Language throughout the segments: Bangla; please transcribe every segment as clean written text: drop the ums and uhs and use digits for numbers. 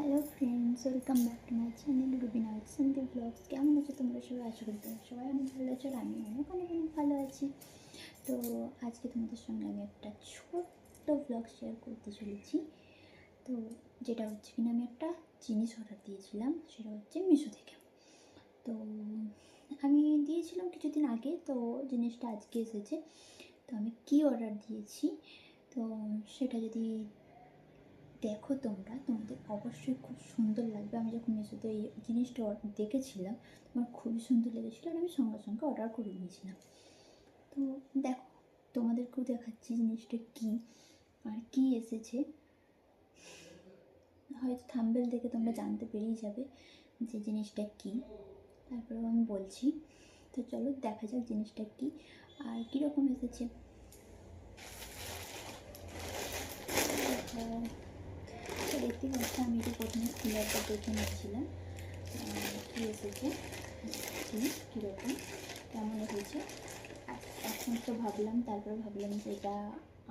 Hello friends, welcome back to my channel Rubina Sandeep blogs. কেমন আছো তোমরা সবাই? আশা করি তোমরা সবাই অনেক ভালো আছো আর আমি অনেক অনেক অনেক ভালো আছি। তো আজকে তোমাদের সঙ্গে আমি একটা ছোট্ট ব্লগ শেয়ার করতে চলেছি। তো যেটা হচ্ছে কিনা, আমি একটা জিনিস অর্ডার দিয়েছিলাম, সেটা হচ্ছে মিশো থেকে। তো আমি দিয়েছিলাম কিছুদিন আগে, তো জিনিসটা আজকে এসেছে। তো আমি কী অর্ডার দিয়েছি তো সেটা যদি দেখো তোমাদের অবশ্যই খুব সুন্দর লাগবে। আমি যখন মিশোতে এই জিনিসটা দেখেছিলাম, আমার খুবই সুন্দর লেগেছিলো আর আমি সঙ্গে সঙ্গে অর্ডার করে নিয়েছিলাম। তো দেখো, তোমাদেরকেও দেখাচ্ছি জিনিসটা কী আর কী এসেছে। হয়তো থাম্বনেল দেখে তোমরা জানতে পেরেই যাবে যে জিনিসটা কী, তারপরেও আমি বলছি। তো চলো দেখা যাক জিনিসটা কী আর কীরকম এসেছে। দেখতে পাচ্ছি, আমি যে প্রথমে খুলারটা দেখে নিচ্ছিলাম কী এসেছে, কীরকম কেমন হয়েছে। এখন তো তারপরে ভাবলাম যে এটা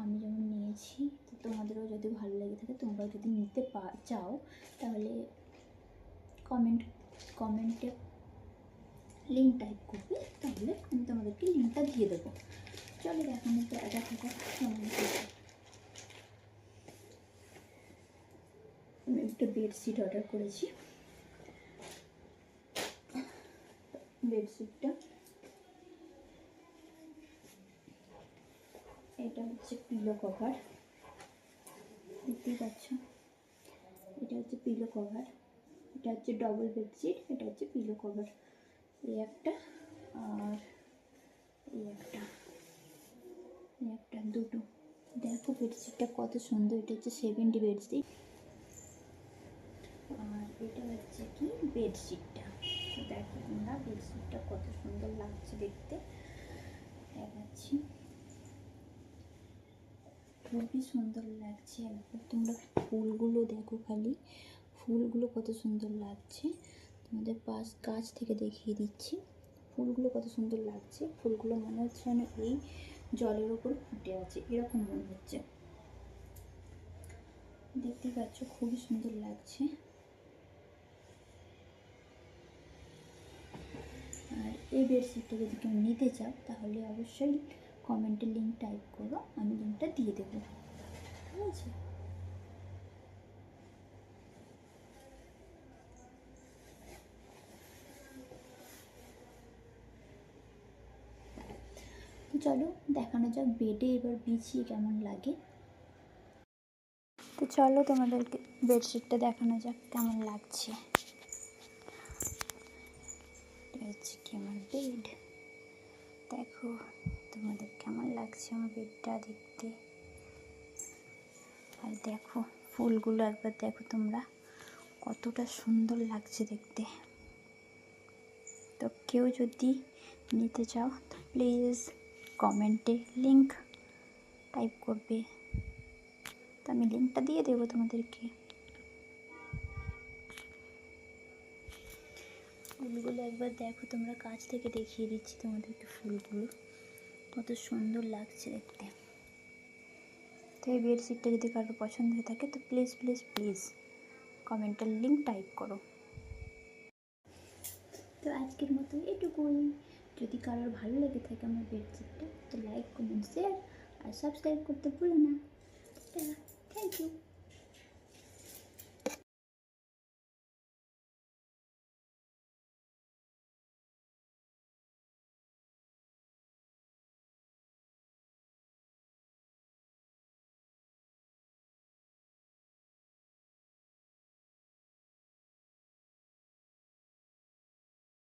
আমি যেমন নিয়েছি, তো তোমাদেরও যদি ভালো লেগে থাকে, তোমরাও যদি নিতে চাও, তাহলে কমেন্টে লিঙ্ক টাইপ করবে, তাহলে আমি তোমাদেরকে লিঙ্কটা দিয়ে দেবো। চলো দেখা যাক কেমন হয়েছে। আমি একটা বেডশিট অর্ডার করেছি। বেডশিটটা এটা হচ্ছে পিলো কভার, দেখতেই পাচ্ছ। এটা হচ্ছে পিলো কভার, এটা হচ্ছে ডবল বেডশিট, এটা হচ্ছে পিলো কভার। এই একটা আর এই একটা দুটো। দেখো বেডশিটটা কত সুন্দর, এটা হচ্ছে 70 বেডশিট। আর এটা হচ্ছে কি বেডশিটটা, দেখো তোমরা বেডশিটটা কত সুন্দর লাগছে দেখতে, দেখাচ্ছি। খুবই সুন্দর লাগছে। একবার তোমরা ফুলগুলো দেখো, খালি ফুলগুলো কত সুন্দর লাগছে। তোমাদের কাছ থেকে দেখিয়ে দিচ্ছি ফুলগুলো কত সুন্দর লাগছে। ফুলগুলো মনে হচ্ছে যেন এই জলের ওপর ফুটে আছে, এরকম মনে হচ্ছে। দেখতে পাচ্ছ খুবই সুন্দর লাগছে। আর এই বেডশিটটা যদি কেউ নিতে চাও, তাহলে অবশ্যই কমেন্টে লিঙ্ক টাইপ করো, আমি লিঙ্কটা দিয়ে দেবো, ঠিক আছে? তো চলো দেখানো যাক বেডে এবার বিছিয়ে কেমন লাগে। তো চলো তোমাদেরকে বেডশিটটা দেখানো যাক কেমন লাগছে। এটা হচ্ছে কি আমার বেড, দেখো তোমাদের কেমন লাগছে আমার বেডটা দেখতে। আর দেখো ফুলগুলো একবার দেখো তোমরা, কতটা সুন্দর লাগছে দেখতে। তো কেউ যদি নিতে চাও, তো প্লিজ কমেন্টে লিঙ্ক টাইপ করবে, তো আমি লিঙ্কটা দিয়ে দেবো তোমাদেরকে। ফুলগুলো একবার দেখো তোমরা, কাছ থেকে দেখিয়ে দিচ্ছি তোমাদেরকে ফুলগুলো কত সুন্দর লাগছে দেখতে। তো এই বেডশিটটা যদি কারোর পছন্দ হয়ে থাকে, তো প্লিজ প্লিজ প্লিজ কমেন্টের লিঙ্ক টাইপ করো। তো আজকের মতো এটুকুই। যদি কারোর ভালো লেগে থাকে আমার বেডশিটটা, তো লাইক কমেন্ট শেয়ার আর সাবস্ক্রাইব করতে ভুলো না। Thank you.